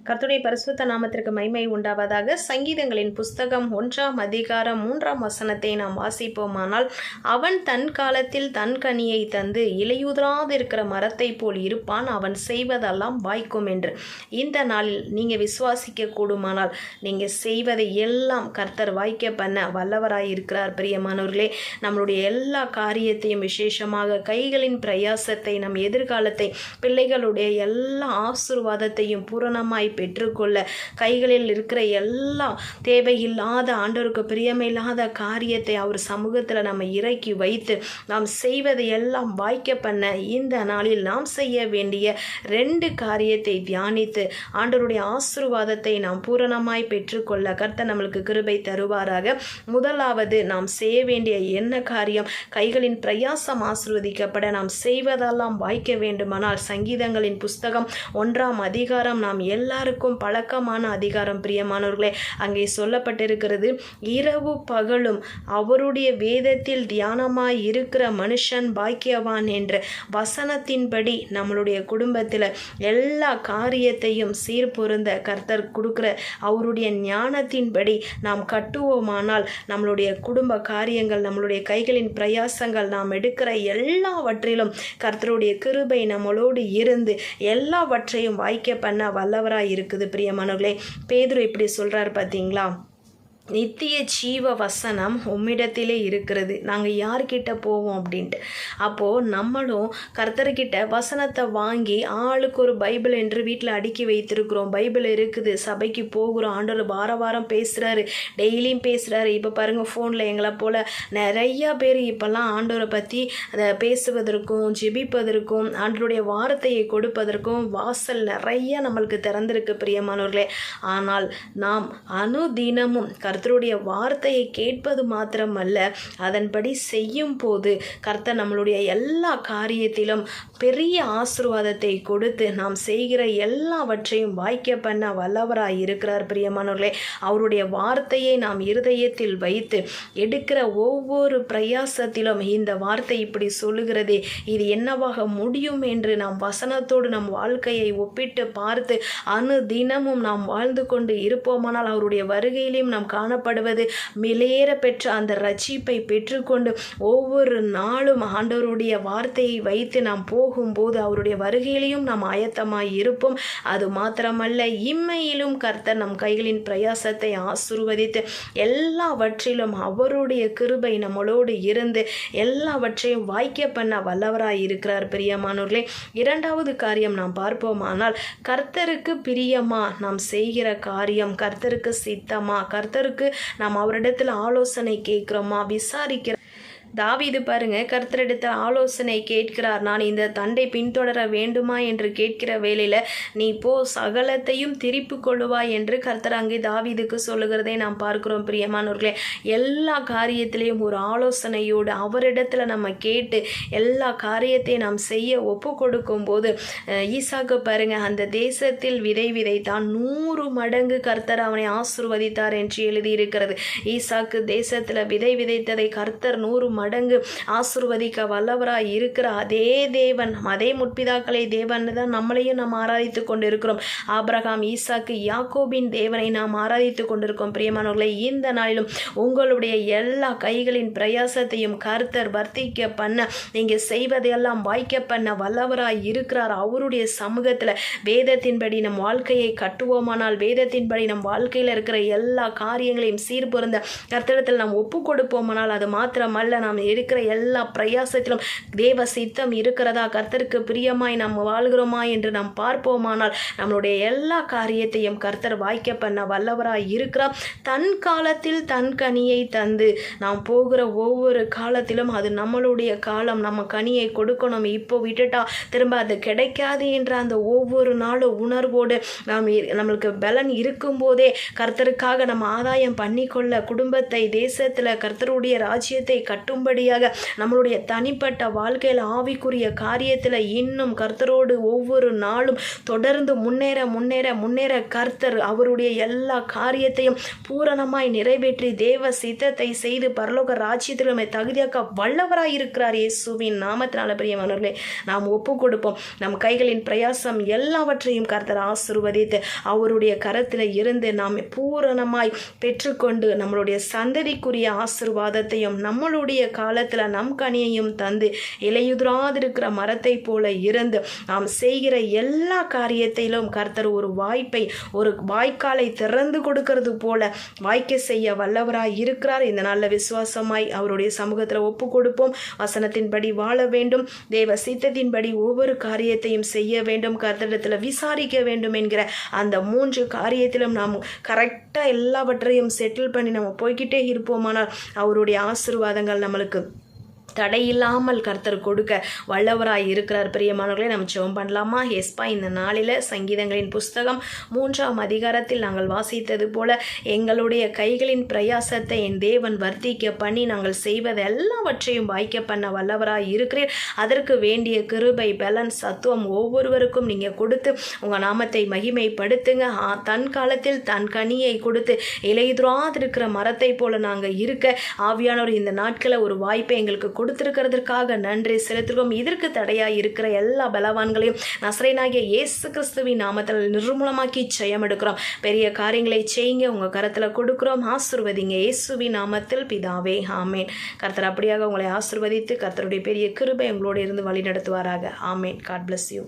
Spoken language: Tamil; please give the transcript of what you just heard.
கர்த்தருடைய பரிசுத்த நாமத்திற்கு மகிமை உண்டாவதாக. சங்கீதங்களின் புஸ்தகம் 1ஆம் அதிகாரம் 3ஆம் வசனத்தை நாம் வாசிப்போமானால், அவன் தன் காலத்தில் தன் கனியை தந்து இலையுதிராதிருக்கிற மரத்தை போல் இருப்பான், அவன் செய்வதெல்லாம் வாய்க்கும் என்று. இந்த நாளில் நீங்கள் விசுவாசிக்க கூடுமானால் நீங்கள் செய்வதை எல்லாம் கர்த்தர் வாய்க்க பண்ண வல்லவராய் இருக்கிறார். பிரியமானவர்களே, நம்மளுடைய எல்லா காரியத்தையும், விசேஷமாக கைகளின் பிரயாசத்தை, நம் எதிர்காலத்தை, பிள்ளைகளுடைய எல்லா ஆசீர்வாதத்தையும் பூரணமாய் பெற்றுக்கொள்ள, கைகளில் இருக்கிற எல்லா தேவையில்லாத, ஆண்டவருக்கு பிரியமில்லாத காரியத்தை அவர் சமூகத்தில் நம்ம இறக்கி வைத்து நாம் செய்வதை எல்லாம் வாய்க்க பண்ண இந்த நாளில் நாம் செய்ய வேண்டிய 2 காரியத்தை தியானித்து ஆண்டவருடைய ஆசீர்வாதத்தை நாம் பூரணமாய் பெற்றுக்கொள்ள கர்த்தர் நம்மளுக்கு கிருபை தருவாராக. முதலாவது நாம் செய்ய வேண்டிய என்ன காரியம்? கைகளின் பிரயாசம் ஆசீர்வதிக்கப்பட நாம் செய்வதெல்லாம் வாய்க்க வேண்டுமானால், சங்கீதங்களின் புஸ்தகம் 1ஆம் அதிகாரம் நாம் எல்லாருக்கும் பழக்கமான அதிகாரம். பிரியமானவர்களே, அங்கே சொல்லப்பட்டிருக்கிறது, இரவு பகலும் அவருடைய வேதத்தில் தியானமாய் இருக்கிற மனுஷன் பாக்கியவான் என்ற வசனத்தின்படி நம்மளுடைய குடும்பத்தில் எல்லா காரியத்தையும் சீர்பொருந்த கர்த்தர் கொடுக்கிற அவருடைய ஞானத்தின்படி நாம் கட்டுவோமானால், நம்மளுடைய குடும்ப காரியங்கள், நம்மளுடைய கைகளின் பிரயாசங்கள், நாம் எடுக்கிற எல்லாவற்றிலும் கர்த்தருடைய கிருபை நம்மளோடு இருந்து எல்லாவற்றையும் வாய்க்க பண்ண வல்லவராய் இருக்குது. பிரியமானவர்களே, பேதுரு இப்படி சொல்றார் பார்த்தீங்களா? நித்திய ஜீவ வசனம் உம்மிடத்திலே இருக்கிறது, நாங்கள் யார்கிட்ட போவோம் அப்படின்ட்டு. அப்போது நம்மளும் கர்த்தர்கிட்ட வசனத்தை வாங்கி ஆளுக்கு ஒரு பைபிள் என்று வீட்டில் அடுக்கி வைத்திருக்கிறோம். பைபிள் இருக்குது, சபைக்கு போகிறோம், ஆண்டவர் வாரம் பேசுகிறாரு, டெய்லியும் பேசுகிறாரு. இப்போ பாருங்கள், ஃபோனில் எங்களை போல் நிறையா பேர் இப்போல்லாம் ஆண்டவரை பற்றி அதை பேசுவதற்கும், ஜெபிப்பதற்கும், ஆண்டவருடைய வார்த்தையை கொடுப்பதற்கும் வாசல் நிறையா நம்மளுக்கு திறந்திருக்கு. பிரியமானவர்களே, ஆனால் நாம் அனுதினமும் கர்த்தருடைய வார்த்தையை கேட்பது மாத்திரமல்ல, அதன்படி செய்யும் போது கர்த்தர் நம்மளுடைய எல்லா காரியத்திலும் பெரிய ஆசீர்வாதத்தை கொடுத்து நாம் செய்கிற எல்லாவற்றையும் வாய்க்க பண்ண வல்லவராய் இருக்கிறார். பிரியமானவர்களே, அவருடைய வார்த்தையை நாம் இருதயத்தில் வைத்து எடுக்கிற ஒவ்வொரு பிரயாசத்திலும் இந்த வார்த்தை இப்படி சொல்லுகிறதே, இது என்னவாக முடியும் என்று நாம் வசனத்தோடு நம் வாழ்க்கையை ஒப்பிட்டு பார்த்து அனுதினமும் நாம் வாழ்ந்து கொண்டு இருப்போமானால், அவருடைய வருகையிலும் நாம் காணப்படுவது மிலேற பெற்ற அந்த ரட்சிப்பை பெற்றுக்கொண்டு ஒவ்வொரு நாளும் ஆண்டவருடைய வார்த்தையை வைத்து நாம் போகும்போது அவருடைய வருகையிலையும் நாம் ஆயத்தமாய் இருப்போம். அது மாத்திரமல்ல, இம்மையிலும் கர்த்தர் நம் கைகளின் பிரயாசத்தை ஆசீர்வதித்து எல்லாவற்றிலும் அவருடைய கிருபை நம்மளோடு இருந்து எல்லாவற்றையும் வாய்க்க பண்ண வல்லவராய் இருக்கிறார். பிரியமானவர்களே, 2வது காரியம் நாம் பார்ப்போமானால், கர்த்தருக்கு பிரியமா நாம் செய்கிற காரியம், கர்த்தருக்கு சித்தமா, கர்த்தருக்கு நாம் அவரிடத்தில் ஆலோசனை கேட்கிறோமா, விசாரிக்கிற. தாவீது பாருங்க, கர்த்தரிடத்தில் ஆலோசனை கேட்கிறார். நான் இந்த தண்டை பின்தொடர வேண்டுமா என்று கேட்கிற வேளையில், நீ போ, சகலத்தையும் திருப்பி கொள்ளுவாய் என்று கர்த்தர் அங்கே தாவீதுக்கு சொல்லுகிறதை நாம் பார்க்கிறோம். பிரியமானவர்களே, எல்லா காரியத்திலையும் ஒரு ஆலோசனையோடு அவரிடத்தில் நம்ம கேட்டு எல்லா காரியத்தையும் நாம் செய்ய ஒப்பு கொடுக்கும் போது, ஈசாக்கு பாருங்க, அந்த தேசத்தில் விதை விதைத்தான், 100 மடங்கு கர்த்தர் அவனை ஆசீர்வதித்தார் என்று எழுதியிருக்கிறது. ஈசாக்கு தேசத்தில் விதை விதைத்ததை கர்த்தர் 100 மடங்கு ஆசீர்வதிக்க வல்லவராய் இருக்கிற அதே தேவன், அதே முற்பிதாக்களை தேவன் தான் நம்மளையும் நாம் ஆராதித்து கொண்டிருக்கிறோம். ஆபிரகாம், ஈசாக்கு, யாக்கோபின் தேவனை நாம் ஆராதித்து கொண்டிருக்கோம். பிரியமானவர்களை, இந்த நாளிலும் உங்களுடைய எல்லா கைகளின் பிரயாசத்தையும் கர்த்தர் வர்த்திக்க பண்ண, நீங்கள் செய்வதையெல்லாம் வாய்க்க பண்ண வல்லவராய் இருக்கிறார். அவருடைய சமூகத்தில் வேதத்தின்படி நம் வாழ்க்கையை கட்டுவோமானால், வேதத்தின்படி நம் வாழ்க்கையில் இருக்கிற எல்லா காரியங்களையும் சீர்பொருந்த கர்த்தரிடத்தில் நாம் ஒப்பு கொடுப்போமானால், அது மாத்திரமல்ல, நாம் இருக்கிற எல்லா பிரயாசத்திலும் தேவ சித்தம் இருக்கிறதா, கர்த்தருக்கு பிரியமாய் நாம் வாழ்கிறோமா என்று நாம் பார்ப்போமானால், நம்மளுடைய எல்லா காரியத்தையும் கர்த்தர் வாய்க்க பண்ண வல்லவராய் இருக்கிறார். தன் காலத்தில் தன் கனியை தந்து நாம் போகிற ஒவ்வொரு காலத்திலும் அது நம்மளுடைய காலம், நம்ம கனியை கொடுக்கணும். இப்போ விட்டுட்டா திரும்ப அது கிடைக்காது என்ற அந்த ஒவ்வொரு நாளும் உணர்வோடு நம்மளுக்கு பலன் இருக்கும்போதே கர்த்தருக்காக நம்ம ஆதாயம் பண்ணிக்கொள்ள, குடும்பத்தை, தேசத்தில் கர்த்தருடைய ராஜ்யத்தை கட்டும் வரும்படியாக நம்மளுடைய தனிப்பட்ட வாழ்க்கையில் ஆவிக்குரிய காரியத்தில் இன்னும் கர்த்தரோடு ஒவ்வொரு நாளும் தொடர்ந்து முன்னேற முன்னேற முன்னேற கர்த்தர் அவருடைய எல்லா காரியத்தையும் பூரணமாய் நிறைவேற்றி தேவ சித்தத்தை செய்து பரலோக ராஜ்யத்தில் நம்மை தகுதியாக்க வல்லவராய் இருக்கிறார். இயேசுவின் நாமத்தினால பிரியமானவர்களே நாம் ஒப்பு கொடுப்போம். நம் கைகளின் பிரயாசம் எல்லாவற்றையும் கர்த்தர் ஆசீர்வதித்து அவருடைய கரத்தில் இருந்து நாம் பூரணமாய் பெற்றுக்கொண்டு நம்மளுடைய சந்ததிக்குரிய ஆசீர்வாதத்தையும் நம்மளுடைய காலத்தில் நம் கனியையும் தந்து இலையுதிராதிருக்கிற மரத்தை போல இருந்து நாம் செய்கிற எல்லா காரியத்திலும் கர்த்தர் ஒரு வாய்ப்பை ஒரு வாய்க்காலை திறந்து கொடுக்கிறது போல வாய்க்க செய்ய வல்லவராய் இருக்கிறார். இந்த நல்ல விசுவாசமாய் அவருடைய சமூகத்தில் ஒப்பு கொடுப்போம். வசனத்தின்படி வாழ வேண்டும், தேவ சித்தத்தின்படி ஒவ்வொரு காரியத்தையும் செய்ய வேண்டும், கர்த்தரிடத்தில் விசாரிக்க வேண்டும் என்கிற அந்த 3 காரியத்திலும் நாம் கரெக்டாக எல்லாவற்றையும் செட்டில் பண்ணி நம்ம போய்கிட்டே இருப்போமானால் அவருடைய ஆசீர்வாதங்கள் நம்மளுக்கு தடையில்லாமல் கர்த்தர் கொடுக்க வல்லவராய் இருக்கிறார். பிரியமானவர்களே நம்ம ஜெபம் பண்ணலாமா? எஸ்பா, இந்த நாளில் சங்கீதங்களின் புஸ்தகம் 3ஆம் அதிகாரத்தில் நாங்கள் வாசித்தது போல எங்களுடைய கைகளின் பிரயாசத்தை என் தேவன் வர்த்திக்க பண்ணி நாங்கள் செய்வது எல்லாவற்றையும் வாய்க்க பண்ண வல்லவராய் இருக்கிறீர். அதற்கு வேண்டிய கிருபை பலன் சத்துவம் ஒவ்வொருவருக்கும் நீங்கள் கொடுத்து உங்கள் நாமத்தை மகிமைப்படுத்துங்க. தன் காலத்தில் தன் கனியை கொடுத்து இலையுதிராதிருக்கிற மரத்தை போல நாங்கள் இருக்க ஆவியானவர் இந்த நாட்களை ஒரு வாய்ப்பை எங்களுக்கு கொடுத்திருக்கிறதற்காக நன்றி செலுத்துகிறோம். இதற்கு தடையாய் இருக்கிற எல்லா பலவான்களையும் நசரேயனாகிய இயேசு கிறிஸ்துவின் நாமத்தில் நிர்மூலமாக்கி ஜெயம் எடுக்கிறோம். பெரிய காரியங்களை செய்யுங்க, உங்க கரத்துல கொடுக்கிறோம். ஆசீர்வதிங்க இயேசுவின் நாமத்தில் பிதாவே, ஆமேன். கர்த்தர் அப்படியாக உங்களை ஆசீர்வதித்து கர்த்தருடைய பெரிய கிருபை உங்களோடு இருந்து வழி நடத்துவாராக. ஆமேன். God bless you.